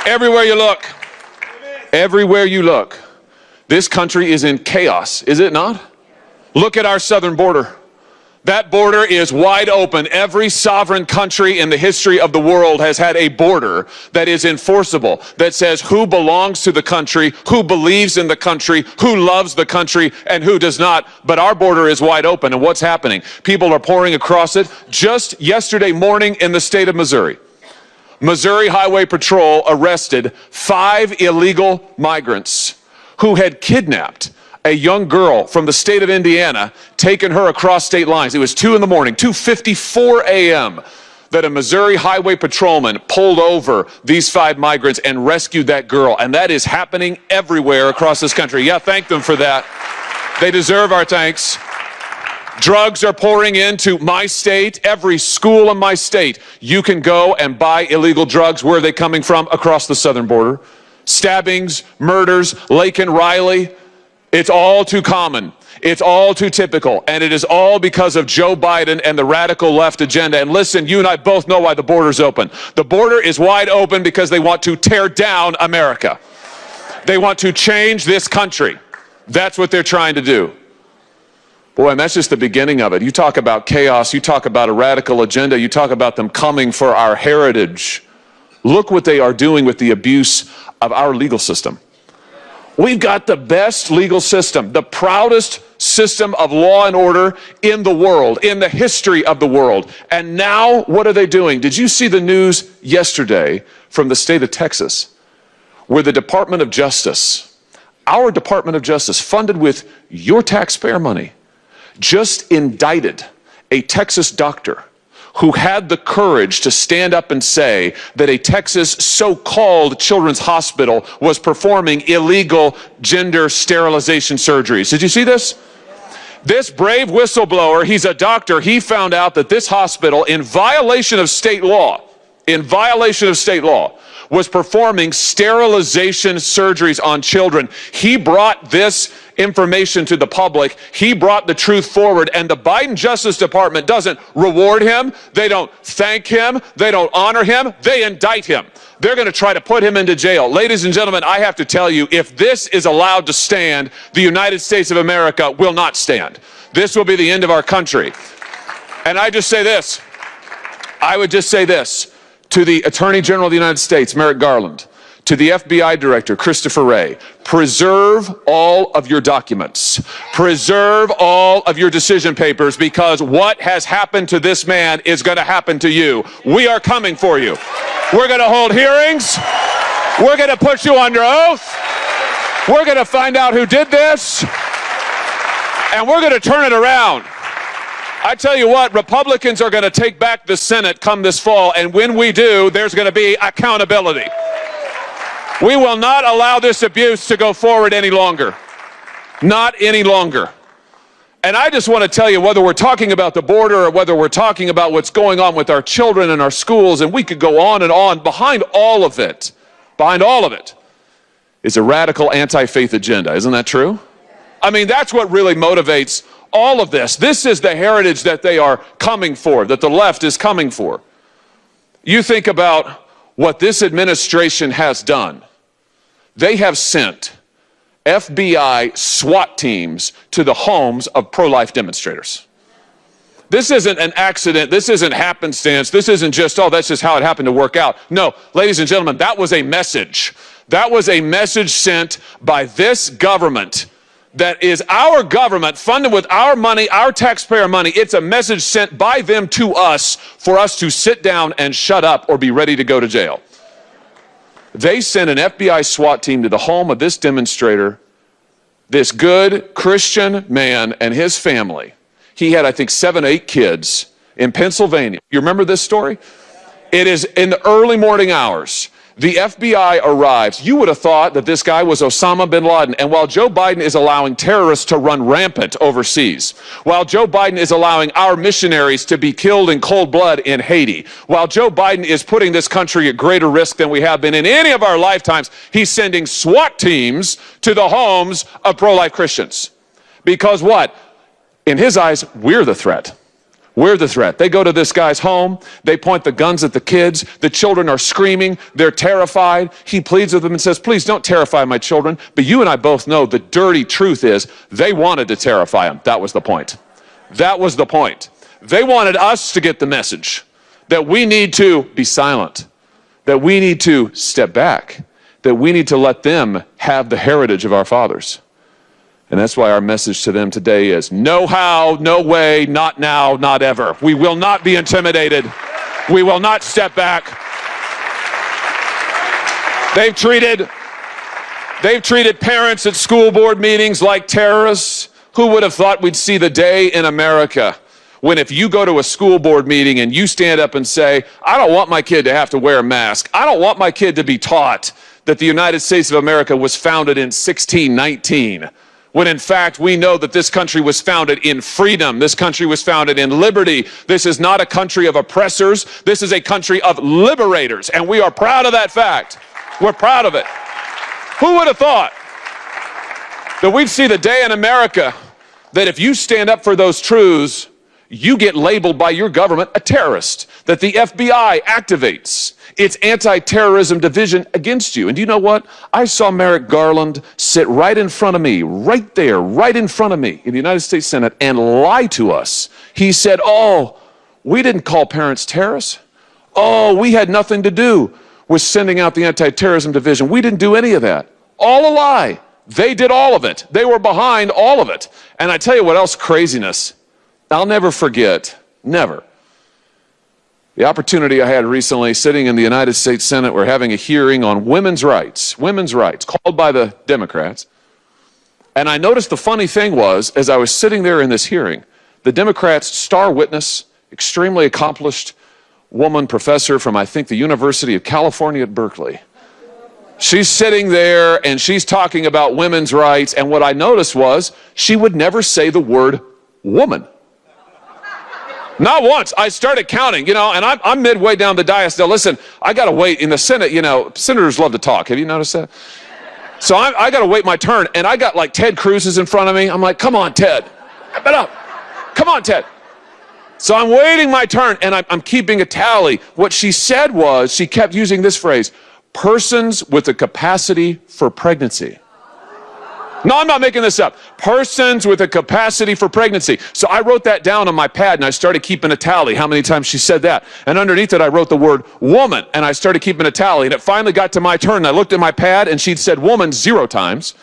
Everywhere you look, this country is in chaos, is it not? Look at our southern border. That border is wide open. Every sovereign country in the history of the world has had a border that is enforceable, that says who belongs to the country, who believes in the country, who loves the country, and who does not. But our border is wide open, and what's happening? People are pouring across it. Just yesterday morning in the state of Missouri, Missouri Highway Patrol arrested 5 illegal migrants who had kidnapped a young girl from the state of Indiana, taken her across state lines. It was 2 in the morning, 2:54 a.m., that a Missouri Highway Patrolman pulled over these 5 migrants and rescued that girl. And that is happening everywhere across this country. Yeah, thank them for that. They deserve our thanks. Drugs are pouring into my state. Every school in my state, you can go and buy illegal drugs. Where are they coming from? Across the southern border. Stabbings, murders, Lake and Riley. It's all too common. It's all too typical. And it is all because of Joe Biden and the radical left agenda. And listen, you and I both know why the border's open. The border is wide open because they want to tear down America. They want to change this country. That's what they're trying to do. Boy, and that's just the beginning of it. You talk about chaos. You talk about a radical agenda. You talk about them coming for our heritage. Look what they are doing with the abuse of our legal system. We've got the best legal system, the proudest system of law and order in the world, in the history of the world. And now, what are they doing? Did you see the news yesterday from the state of Texas, where the Department of Justice, our Department of Justice, funded with your taxpayer money, just indicted a Texas doctor who had the courage to stand up and say that a Texas so-called children's hospital was performing illegal gender sterilization surgeries. Did you see this? This brave whistleblower, he's a doctor, he found out that this hospital, in violation of state law, was performing sterilization surgeries on children. He brought this information to the public. He brought the truth forward, and the Biden Justice Department doesn't reward him. They don't thank him. They don't honor him. They indict him. They're going to try to put him into jail. Ladies and gentlemen, I have to tell you, if this is allowed to stand, the United States of America will not stand. This will be the end of our country. And I would just say this to the Attorney General of the United States, Merrick Garland, to the FBI Director, Christopher Wray: preserve all of your documents. Preserve all of your decision papers, because what has happened to this man is going to happen to you. We are coming for you. We're going to hold hearings. We're going to put you under oath. We're going to find out who did this. And we're going to turn it around. I tell you what, Republicans are going to take back the Senate come this fall, and when we do, there's going to be accountability. We will not allow this abuse to go forward any longer. Not any longer. And I just want to tell you, whether we're talking about the border or whether we're talking about what's going on with our children and our schools, and we could go on and on, behind all of it is a radical anti-faith agenda. Isn't that true? I mean, that's what really motivates all of this. This is the heritage that they are coming for, that the left is coming for. You think about what this administration has done. They have sent FBI SWAT teams to the homes of pro-life demonstrators. This isn't an accident. This isn't happenstance. This isn't just, oh, that's just how it happened to work out. No, ladies and gentlemen, that was a message. That was a message sent by this government. That is our government, funded with our money, our taxpayer money. It's a message sent by them to us for us to sit down and shut up or be ready to go to jail. They sent an FBI SWAT team to the home of this demonstrator, this good Christian man and his family. He had, I think, 7 or 8 kids in Pennsylvania. You remember this story? It is in the early morning hours. The FBI arrives. You would have thought that this guy was Osama bin Laden. And while Joe Biden is allowing terrorists to run rampant overseas, while Joe Biden is allowing our missionaries to be killed in cold blood in Haiti, while Joe Biden is putting this country at greater risk than we have been in any of our lifetimes, he's sending SWAT teams to the homes of pro-life Christians. Because what? In his eyes, we're the threat. We're the threat. They go to this guy's home. They point the guns at the kids. The children are screaming. They're terrified. He pleads with them and says, please don't terrify my children. But you and I both know the dirty truth is they wanted to terrify them. That was the point. That was the point. They wanted us to get the message that we need to be silent, that we need to step back, that we need to let them have the heritage of our fathers. And that's why our message to them today is no how, no way, not now, not ever. We will not be intimidated. We will not step back. They've treated parents at school board meetings like terrorists. Who would have thought we'd see the day in America when if you go to a school board meeting and you stand up and say, I don't want my kid to have to wear a mask. I don't want my kid to be taught that the United States of America was founded in 1619. When in fact we know that this country was founded in freedom. This country was founded in liberty. This is not a country of oppressors. This is a country of liberators, and we are proud of that fact. We're proud of it. Who would have thought that we'd see the day in America that if you stand up for those truths, you get labeled by your government a terrorist, that the FBI activates its anti-terrorism division against you. And do you know what? I saw Merrick Garland sit right in front of me, right there, right in front of me in the United States Senate and lie to us. He said, oh, we didn't call parents terrorists. Oh, we had nothing to do with sending out the anti-terrorism division. We didn't do any of that. All a lie. They did all of it. They were behind all of it. And I tell you what else, craziness. I'll never forget, never. The opportunity I had recently sitting in the United States Senate, we're having a hearing on women's rights, called by the Democrats. And I noticed the funny thing was, as I was sitting there in this hearing, the Democrats' star witness, extremely accomplished woman professor from, I think, the University of California at Berkeley. She's sitting there and she's talking about women's rights, and what I noticed was she would never say the word woman. Not once. I started counting, and I'm midway down the dais. Now listen, I got to wait in the Senate. Senators love to talk. Have you noticed that? So I got to wait my turn, and I got like Ted Cruz is in front of me. I'm like, come on, Ted. Get up. Come on, Ted. So I'm waiting my turn, and I'm keeping a tally. What she said was, she kept using this phrase, persons with the capacity for pregnancy. No, I'm not making this up. Persons with a capacity for pregnancy. So I wrote that down on my pad, and I started keeping a tally how many times she said that. And underneath it, I wrote the word woman, and I started keeping a tally. And it finally got to my turn, and I looked at my pad, and she'd said woman 0 times.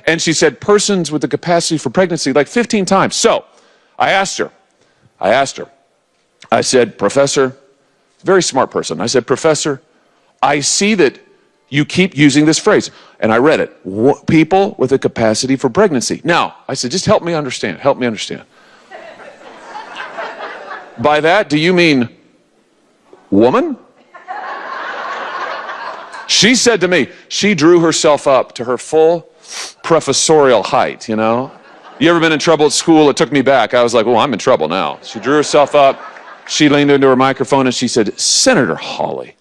And she said persons with the capacity for pregnancy like 15 times. So I asked her. I said, Professor, very smart person. I said, Professor, I see that you keep using this phrase. And I read it, people with a capacity for pregnancy. Now, I said, just help me understand. By that, do you mean woman? She said to me, she drew herself up to her full professorial height, You ever been in trouble at school? It took me back. I was like, oh, I'm in trouble now. She drew herself up. She leaned into her microphone and she said, Senator Hawley,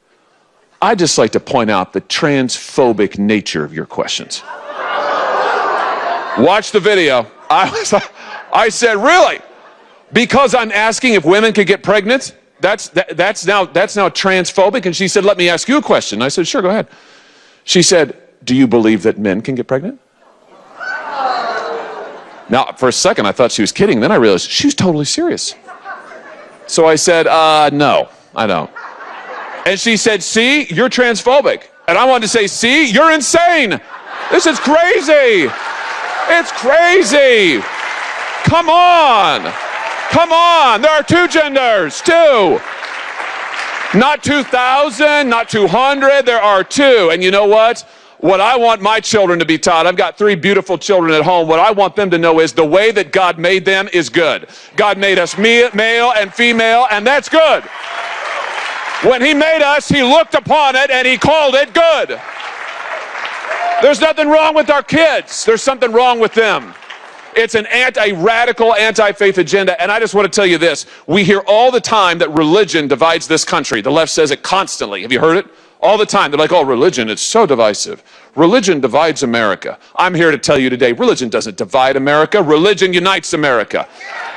I'd just like to point out the transphobic nature of your questions. Watch the video. I said, really? Because I'm asking if women could get pregnant? That's now transphobic? And she said, let me ask you a question. I said, sure, go ahead. She said, do you believe that men can get pregnant? Now, for a second, I thought she was kidding. Then I realized she was totally serious. So I said, no, I don't. And she said, see, you're transphobic. And I wanted to say, see, you're insane. This is crazy. It's crazy. Come on. There are 2 genders, 2. Not 2,000, not 200, there are 2. And you know what? What I want my children to be taught, I've got 3 beautiful children at home. What I want them to know is the way that God made them is good. God made us male and female, and that's good. When he made us, he looked upon it and he called it good. There's nothing wrong with our kids. There's something wrong with them. It's an radical anti-faith agenda. And I just want to tell you this. We hear all the time that religion divides this country. The left says it constantly. Have you heard it? All the time. They're like, oh, religion, it's so divisive. Religion divides America. I'm here to tell you today, religion doesn't divide America. Religion unites America.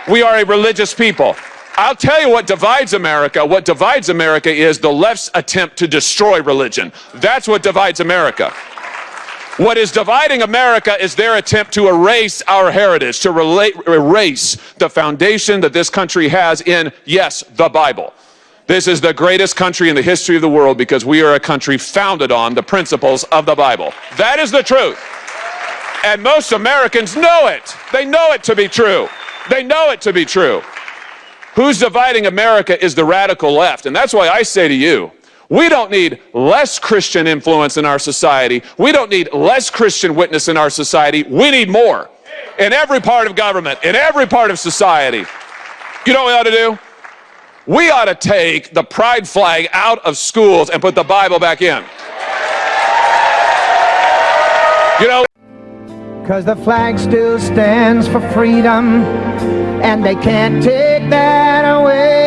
We are a religious people. I'll tell you what divides America. What divides America is the left's attempt to destroy religion. That's what divides America. What is dividing America is their attempt to erase our heritage, to erase the foundation that this country has in, yes, the Bible. This is the greatest country in the history of the world because we are a country founded on the principles of the Bible. That is the truth. And most Americans know it. They know it to be true. They know it to be true. Who's dividing America is the radical left. And that's why I say to you, we don't need less Christian influence in our society. We don't need less Christian witness in our society. We need more in every part of government, in every part of society. You know what we ought to do? We ought to take the pride flag out of schools and put the Bible back in. You know, because the flag still stands for freedom, and they can't take that away.